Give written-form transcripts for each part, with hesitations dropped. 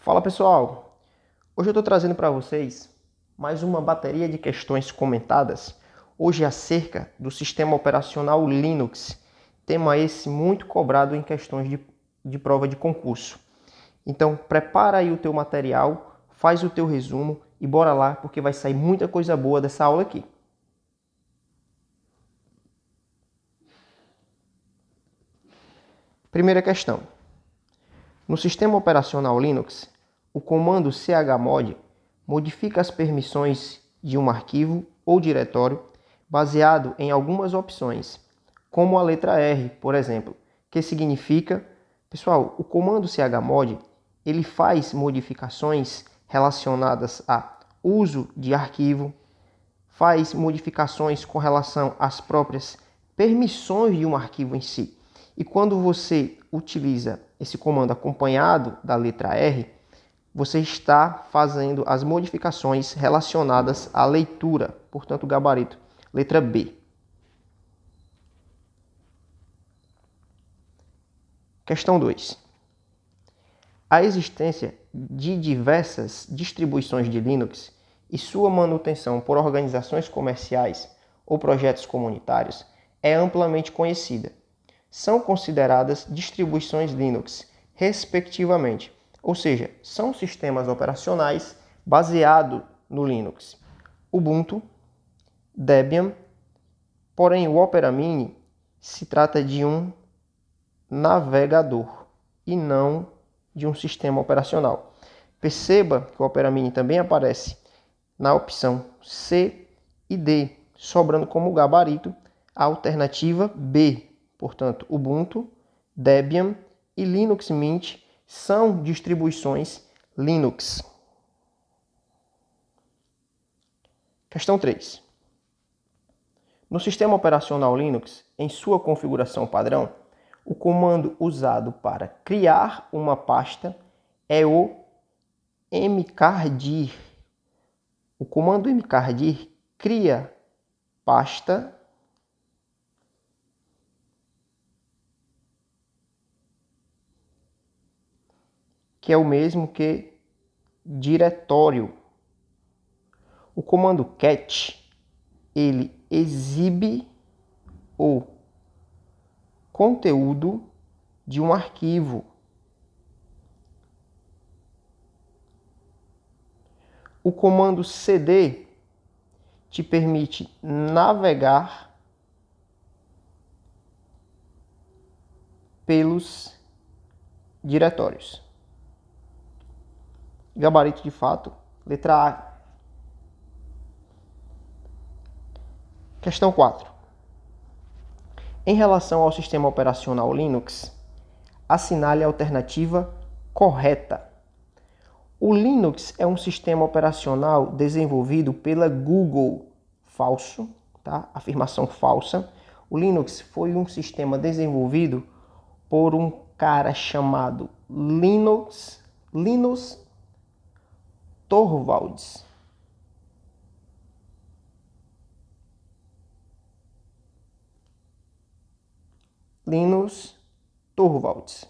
Fala pessoal, hoje eu estou trazendo para vocês mais uma bateria de questões comentadas, hoje acerca do sistema operacional Linux, tema esse muito cobrado em questões de prova de concurso. Então prepara aí o teu material, faz o teu resumo e bora lá porque vai sair muita coisa boa dessa aula aqui. Primeira questão. No sistema operacional Linux, o comando chmod modifica as permissões de um arquivo ou diretório baseado em algumas opções, como a letra R, por exemplo, que significa, pessoal, o comando chmod ele faz modificações relacionadas a uso de arquivo, faz modificações com relação às próprias permissões de um arquivo em si. E quando você utiliza esse comando acompanhado da letra R, você está fazendo as modificações relacionadas à leitura, portanto, o gabarito, letra B. Questão 2. A existência de diversas distribuições de Linux e sua manutenção por organizações comerciais ou projetos comunitários é amplamente conhecida. São consideradas distribuições Linux, respectivamente, ou seja, são sistemas operacionais baseados no Linux. Ubuntu, Debian, porém o Opera Mini se trata de um navegador e não de um sistema operacional. Perceba que o Opera Mini também aparece na opção C e D, sobrando como gabarito a alternativa B. Portanto, Ubuntu, Debian e Linux Mint são distribuições Linux. Questão 3. No sistema operacional Linux, em sua configuração padrão, o comando usado para criar uma pasta é o mkdir. O comando mkdir cria pasta que é o mesmo que diretório. O comando cat, ele exibe o conteúdo de um arquivo. O comando cd te permite navegar pelos diretórios. Gabarito de fato, letra A. Questão 4. Em relação ao sistema operacional Linux, assinale a alternativa correta. O Linux é um sistema operacional desenvolvido pela Google. Falso, tá? Afirmação falsa. O Linux foi um sistema desenvolvido por um cara chamado Linus Torvalds. Linus Torvalds.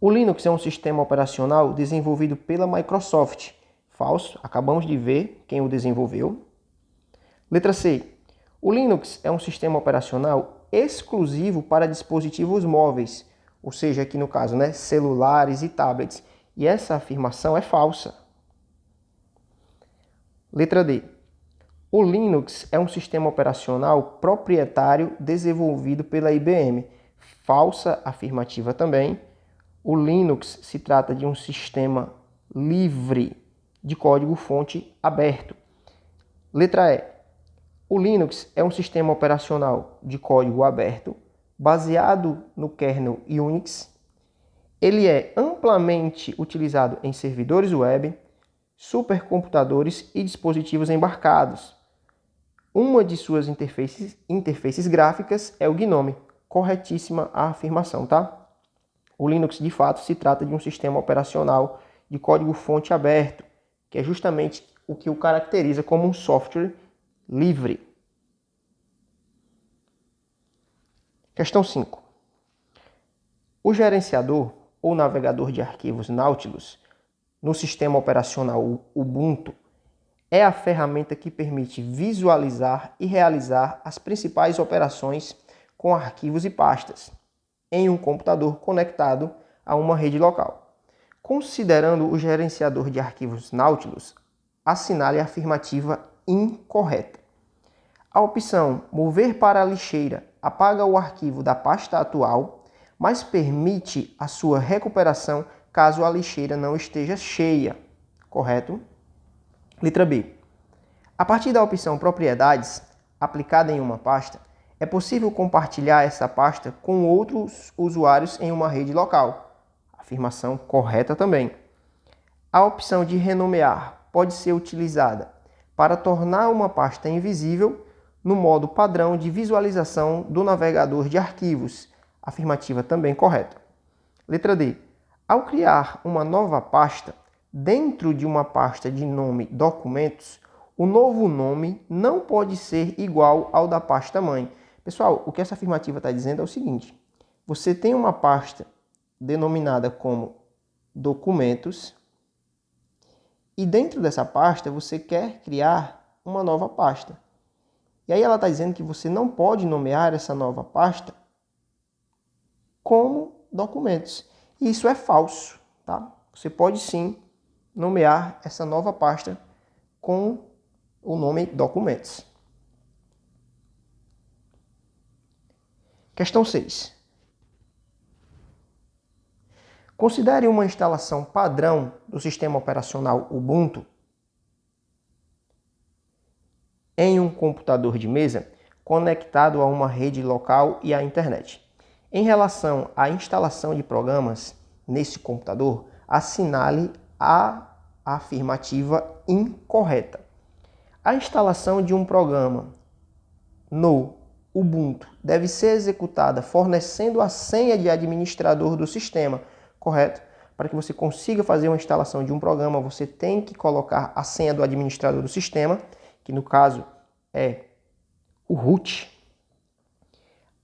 O Linux é um sistema operacional desenvolvido pela Microsoft. Falso, acabamos de ver quem o desenvolveu. Letra C. O Linux é um sistema operacional exclusivo para dispositivos móveis, ou seja, aqui no caso, celulares e tablets. E essa afirmação é falsa. Letra D. O Linux é um sistema operacional proprietário desenvolvido pela IBM. Falsa afirmativa também. O Linux se trata de um sistema livre, de código-fonte aberto. Letra E. O Linux é um sistema operacional de código aberto, baseado no kernel Unix. Ele é amplamente utilizado em servidores web, supercomputadores e dispositivos embarcados. Uma de suas interfaces gráficas é o GNOME. Corretíssima a afirmação, tá? O Linux, de fato, se trata de um sistema operacional de código-fonte aberto, que é justamente o que o caracteriza como um software livre. Questão 5. O gerenciador ou navegador de arquivos Nautilus no sistema operacional Ubuntu é a ferramenta que permite visualizar e realizar as principais operações com arquivos e pastas em um computador conectado a uma rede local. Considerando o gerenciador de arquivos Nautilus, assinale a afirmativa incorreta. A opção mover para a lixeira apaga o arquivo da pasta atual, mas permite a sua recuperação caso a lixeira não esteja cheia. Correto? Letra B. A partir da opção propriedades, aplicada em uma pasta, é possível compartilhar essa pasta com outros usuários em uma rede local. Afirmação correta também. A opção de renomear pode ser utilizada para tornar uma pasta invisível no modo padrão de visualização do navegador de arquivos. Afirmativa também correta. Letra D. Ao criar uma nova pasta, dentro de uma pasta de nome documentos, o novo nome não pode ser igual ao da pasta mãe. Pessoal, o que essa afirmativa está dizendo é o seguinte: você tem uma pasta denominada como documentos e dentro dessa pasta você quer criar uma nova pasta. E aí ela está dizendo que você não pode nomear essa nova pasta como documentos. E isso é falso, tá? Você pode sim nomear essa nova pasta com o nome documentos. Questão 6. Considere uma instalação padrão do sistema operacional Ubuntu em um computador de mesa conectado a uma rede local e à internet. Em relação à instalação de programas nesse computador, assinale a afirmativa incorreta. A instalação de um programa no Ubuntu deve ser executada fornecendo a senha de administrador do sistema, correto? Para que você consiga fazer uma instalação de um programa, você tem que colocar a senha do administrador do sistema, que no caso é o root.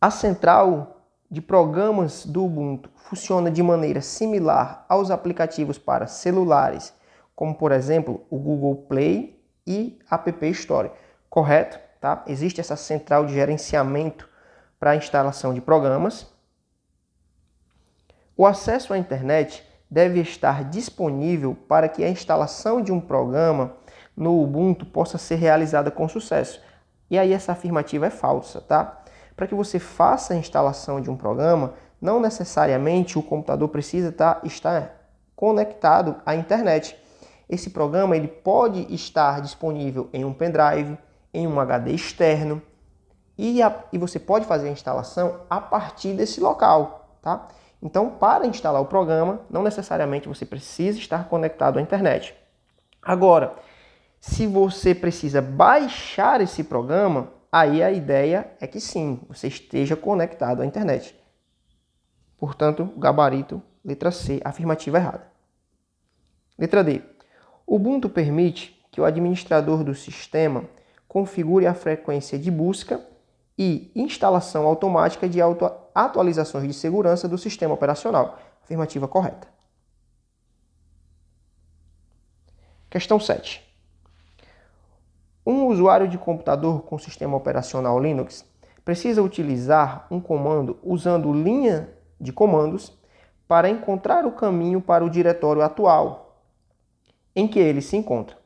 A central de programas do Ubuntu funciona de maneira similar aos aplicativos para celulares, como por exemplo o Google Play e App Store, correto? Tá? Existe essa central de gerenciamento para a instalação de programas. O acesso à internet deve estar disponível para que a instalação de um programa no Ubuntu possa ser realizada com sucesso. E aí essa afirmativa é falsa, tá? Para que você faça a instalação de um programa, não necessariamente o computador precisa estar conectado à internet. Esse programa ele pode estar disponível em um pendrive, em um HD externo, e você pode fazer a instalação a partir desse local, tá? Então, para instalar o programa, não necessariamente você precisa estar conectado à internet. Agora, se você precisa baixar esse programa, aí a ideia é que sim, você esteja conectado à internet. Portanto, gabarito, letra C, afirmativa errada. Letra D. Ubuntu permite que o administrador do sistema configure a frequência de busca e instalação automática de atualizações de segurança do sistema operacional. Afirmativa correta. Questão 7. Um usuário de computador com sistema operacional Linux precisa utilizar um comando usando linha de comandos para encontrar o caminho para o diretório atual em que ele se encontra,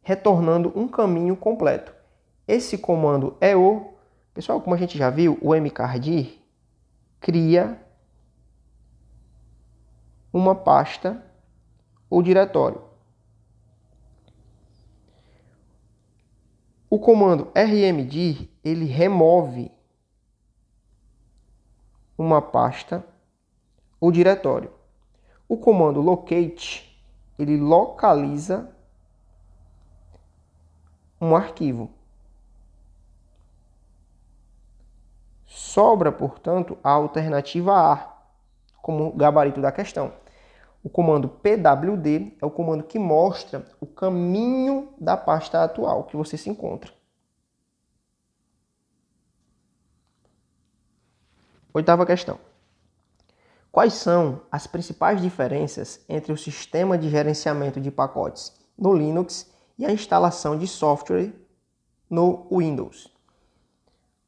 retornando um caminho completo. Esse comando é o... Pessoal, como a gente já viu, o mkdir cria uma pasta ou diretório. O comando rmdir, ele remove uma pasta ou diretório. O comando locate, ele localiza um arquivo. Sobra, portanto, a alternativa A, como gabarito da questão. O comando pwd é o comando que mostra o caminho da pasta atual que você se encontra. Oitava questão. Quais são as principais diferenças entre o sistema de gerenciamento de pacotes no Linux e a instalação de software no Windows?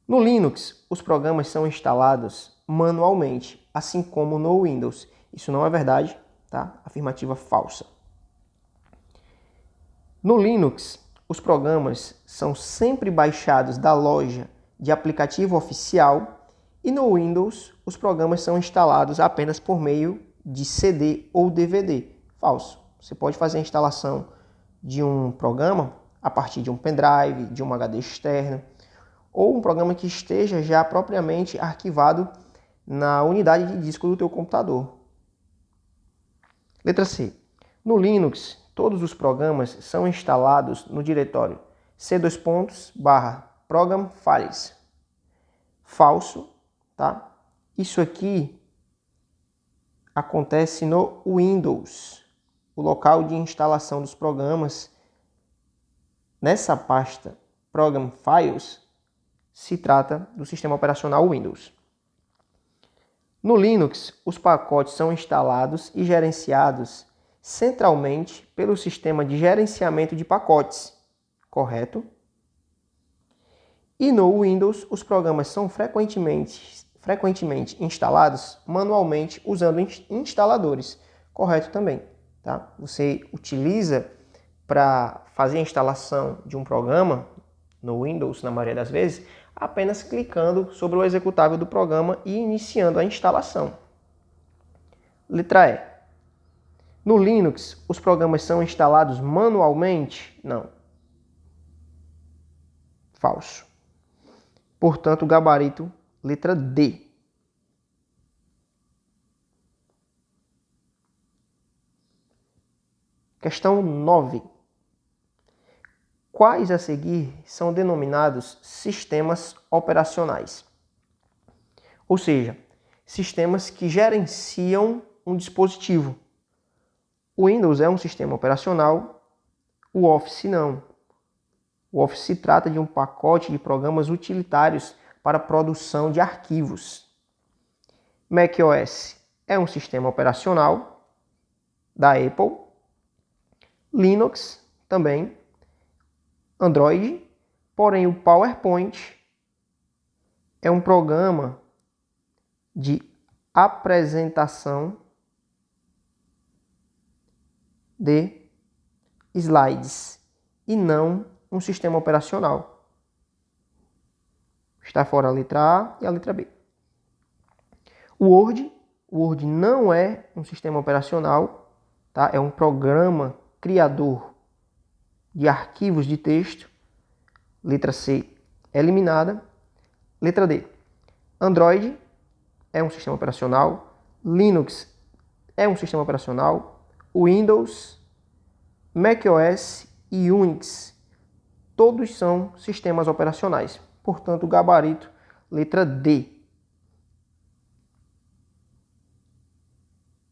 No Linux, os programas são instalados manualmente, assim como no Windows. Isso não é verdade, tá? Afirmativa falsa. No Linux, os programas são sempre baixados da loja de aplicativo oficial e no Windows, os programas são instalados apenas por meio de CD ou DVD. Falso. Você pode fazer a instalação de um programa a partir de um pendrive, de um HD externo, ou um programa que esteja já propriamente arquivado na unidade de disco do teu computador. Letra C. No Linux, todos os programas são instalados no diretório c:/program files. Falso, tá? Isso aqui acontece no Windows. O local de instalação dos programas nessa pasta Program Files se trata do sistema operacional Windows. No Linux, os pacotes são instalados e gerenciados centralmente pelo sistema de gerenciamento de pacotes, correto? E no Windows, os programas são frequentemente instalados manualmente usando instaladores, correto também, tá? Você utiliza para fazer a instalação de um programa no Windows, na maioria das vezes, apenas clicando sobre o executável do programa e iniciando a instalação. Letra E. No Linux, os programas são instalados manualmente? Não. Falso. Portanto, o gabarito, letra D. Questão 9. Quais a seguir são denominados sistemas operacionais? Ou seja, sistemas que gerenciam um dispositivo. O Windows é um sistema operacional, o Office não. O Office se trata de um pacote de programas utilitários para produção de arquivos. macOS é um sistema operacional da Apple. Linux também. Android, porém o PowerPoint é um programa de apresentação de slides e não um sistema operacional. Está fora a letra A e a letra B. O Word não é um sistema operacional, tá? É um programa criador de arquivos de texto. Letra C, eliminada. Letra D, Android é um sistema operacional. Linux é um sistema operacional. Windows, macOS e Unix, todos são sistemas operacionais. Portanto, o gabarito, letra D.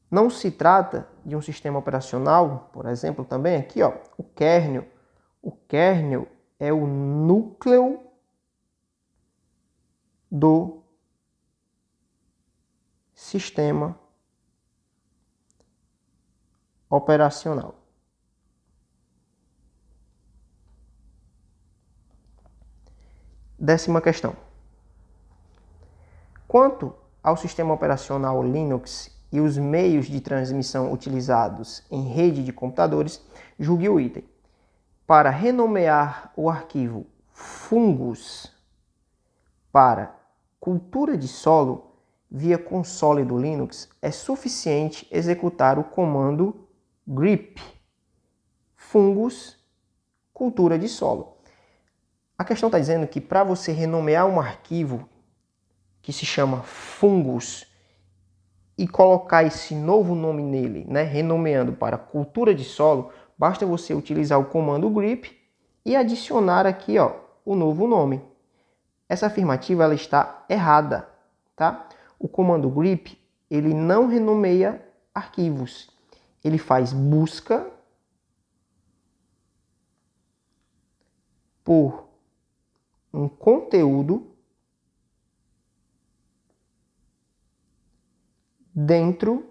Não se trata de um sistema operacional, por exemplo, também aqui, ó, o kernel. O kernel é o núcleo do sistema operacional. Décima questão. Quanto ao sistema operacional Linux e os meios de transmissão utilizados em rede de computadores, julgue o item. Para renomear o arquivo fungus para cultura de solo via console do Linux, é suficiente executar o comando grep fungus cultura de solo. A questão está dizendo que para você renomear um arquivo que se chama fungus e colocar esse novo nome nele, né, renomeando para cultura de solo, basta você utilizar o comando grep e adicionar aqui, ó, o novo nome. Essa afirmativa ela está errada, tá? O comando grep, ele não renomeia arquivos. Ele faz busca por um conteúdo dentro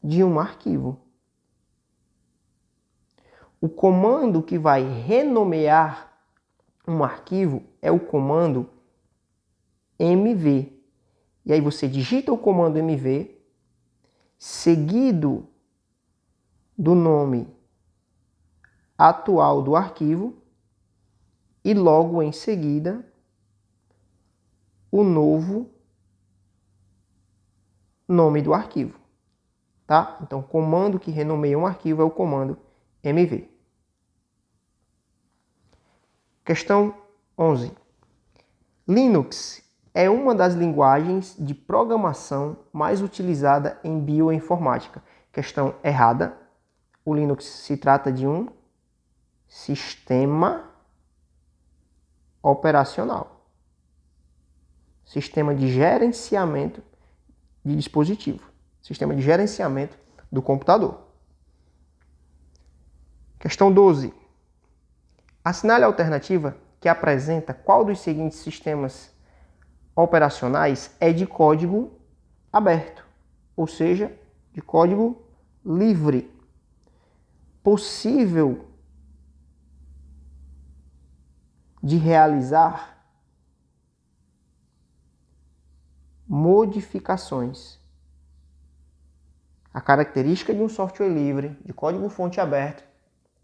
de um arquivo. O comando que vai renomear um arquivo é o comando mv. E aí você digita o comando mv, seguido do nome atual do arquivo e logo em seguida o novo nome do arquivo, tá? Então, o comando que renomeia um arquivo é o comando mv. Questão 11. Linux é uma das linguagens de programação mais utilizada em bioinformática. Questão errada. O Linux se trata de um sistema operacional. Sistema de gerenciamento de dispositivo. Sistema de gerenciamento do computador. Questão 12. Assinale a alternativa que apresenta qual dos seguintes sistemas operacionais é de código aberto, ou seja, de código livre, possível de realizar modificações. A característica de um software livre, de código-fonte aberto,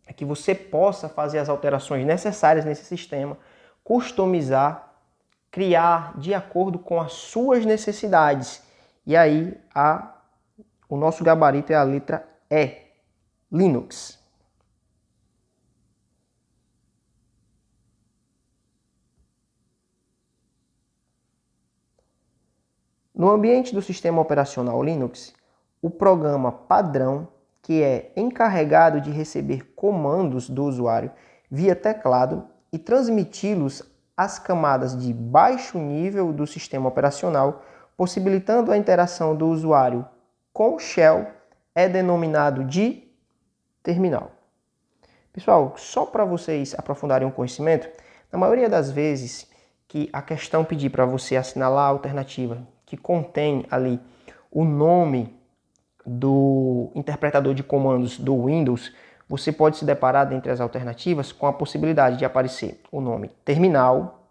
é que você possa fazer as alterações necessárias nesse sistema, customizar, criar de acordo com as suas necessidades. E aí o nosso gabarito é a letra E, Linux. No ambiente do sistema operacional Linux, o programa padrão, que é encarregado de receber comandos do usuário via teclado e transmiti-los às camadas de baixo nível do sistema operacional, possibilitando a interação do usuário com o shell, é denominado de terminal. Pessoal, só para vocês aprofundarem o conhecimento, na maioria das vezes que a questão pedir para você assinalar a alternativa que contém ali o nome do interpretador de comandos do Windows, você pode se deparar dentre as alternativas com a possibilidade de aparecer o nome terminal,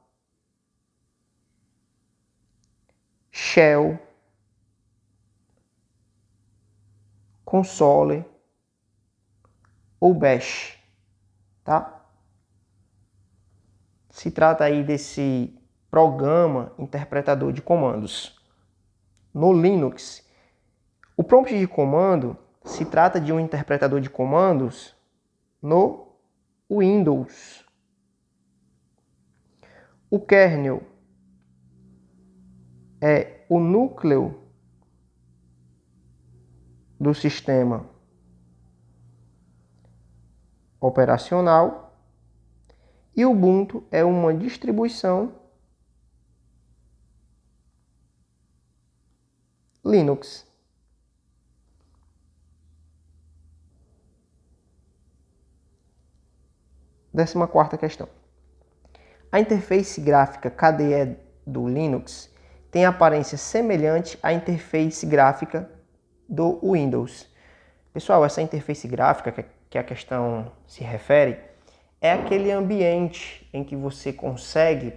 shell, console ou bash, tá? Se trata aí desse programa interpretador de comandos. No Linux, o prompt de comando se trata de um interpretador de comandos no Windows. O kernel é o núcleo do sistema operacional e o Ubuntu é uma distribuição Linux. Décima quarta questão. A interface gráfica KDE do Linux tem aparência semelhante à interface gráfica do Windows. Pessoal, essa interface gráfica que a questão se refere é aquele ambiente em que você consegue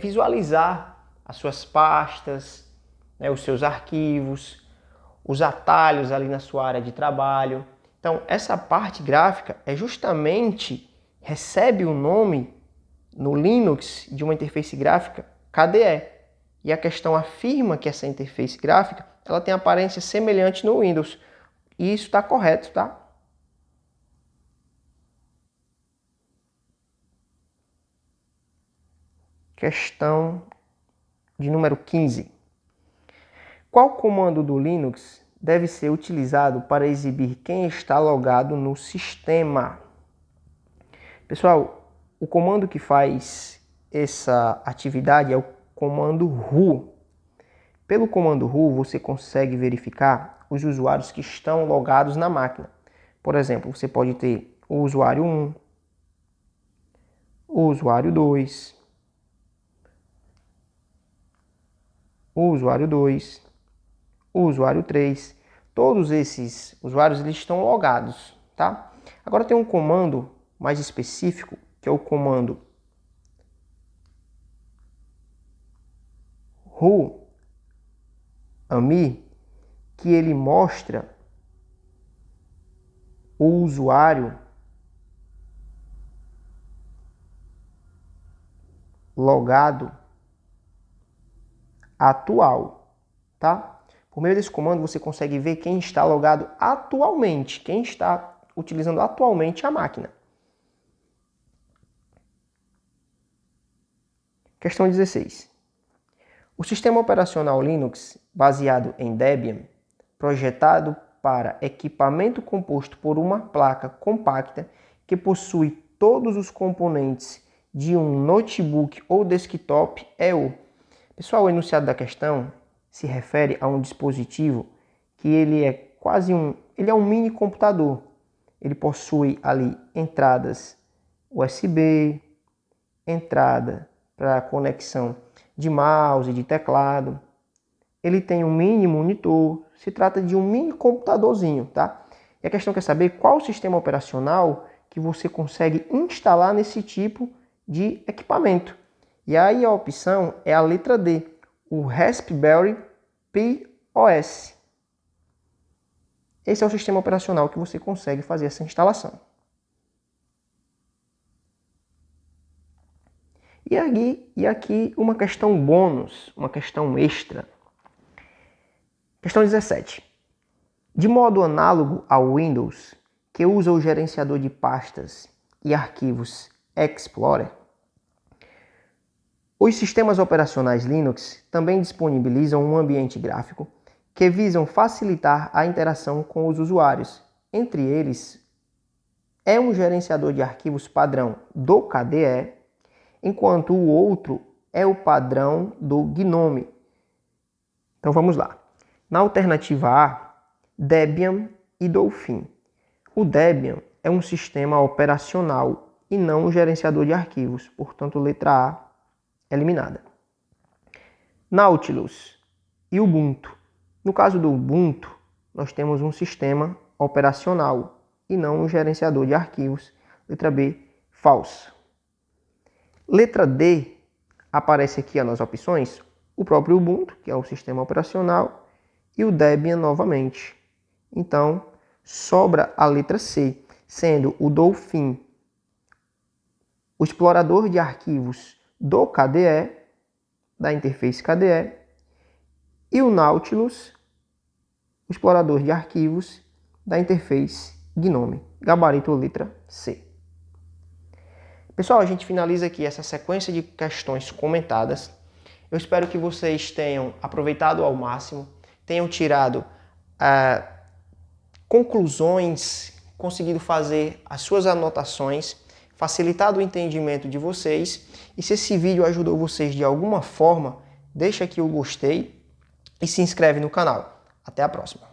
visualizar as suas pastas, né, os seus arquivos, os atalhos ali na sua área de trabalho. Então, essa parte gráfica recebe o nome no Linux de uma interface gráfica KDE. E a questão afirma que essa interface gráfica ela tem aparência semelhante no Windows. E isso está correto, tá? Questão de número 15. Qual comando do Linux deve ser utilizado para exibir quem está logado no sistema? Pessoal, o comando que faz essa atividade é o comando ru. Pelo comando ru, você consegue verificar os usuários que estão logados na máquina. Por exemplo, você pode ter o usuário 1, o usuário 2, o usuário 2, o usuário 3. Todos esses usuários eles estão logados, tá? Agora tem um comando mais específico, que é o comando who-ami, que ele mostra o usuário logado atual, tá? Por meio desse comando você consegue ver quem está logado atualmente, quem está utilizando atualmente a máquina. Questão 16. O sistema operacional Linux, baseado em Debian, projetado para equipamento composto por uma placa compacta que possui todos os componentes de um notebook ou desktop, é o... Pessoal, o enunciado da questão se refere a um dispositivo que ele é um mini computador. Ele possui ali entradas USB, entrada para conexão de mouse, de teclado. Ele tem um mini monitor. Se trata de um mini computadorzinho, tá? E a questão quer saber qual sistema operacional que você consegue instalar nesse tipo de equipamento. E aí a opção é a letra D, o Raspberry Pi OS. Esse é o sistema operacional que você consegue fazer essa instalação. E aqui uma questão bônus, uma questão extra. Questão 17. De modo análogo ao Windows, que usa o gerenciador de pastas e arquivos Explorer, os sistemas operacionais Linux também disponibilizam um ambiente gráfico que visam facilitar a interação com os usuários. Entre eles, é um gerenciador de arquivos padrão do KDE, enquanto o outro é o padrão do GNOME. Então vamos lá. Na alternativa A, Debian e Dolphin. O Debian é um sistema operacional e não um gerenciador de arquivos, portanto, letra A eliminada. Nautilus e Ubuntu. No caso do Ubuntu, nós temos um sistema operacional e não um gerenciador de arquivos. Letra B, falso. Letra D, aparece aqui nas opções o próprio Ubuntu, que é o sistema operacional, e o Debian novamente. Então, sobra a letra C, sendo o Dolphin o explorador de arquivos do KDE, da interface KDE, e o Nautilus, o explorador de arquivos da interface GNOME. Gabarito letra C. Pessoal, a gente finaliza aqui essa sequência de questões comentadas. Eu espero que vocês tenham aproveitado ao máximo, tenham tirado conclusões, conseguido fazer as suas anotações, facilitado o entendimento de vocês. E se esse vídeo ajudou vocês de alguma forma, deixa aqui o gostei e se inscreve no canal. Até a próxima!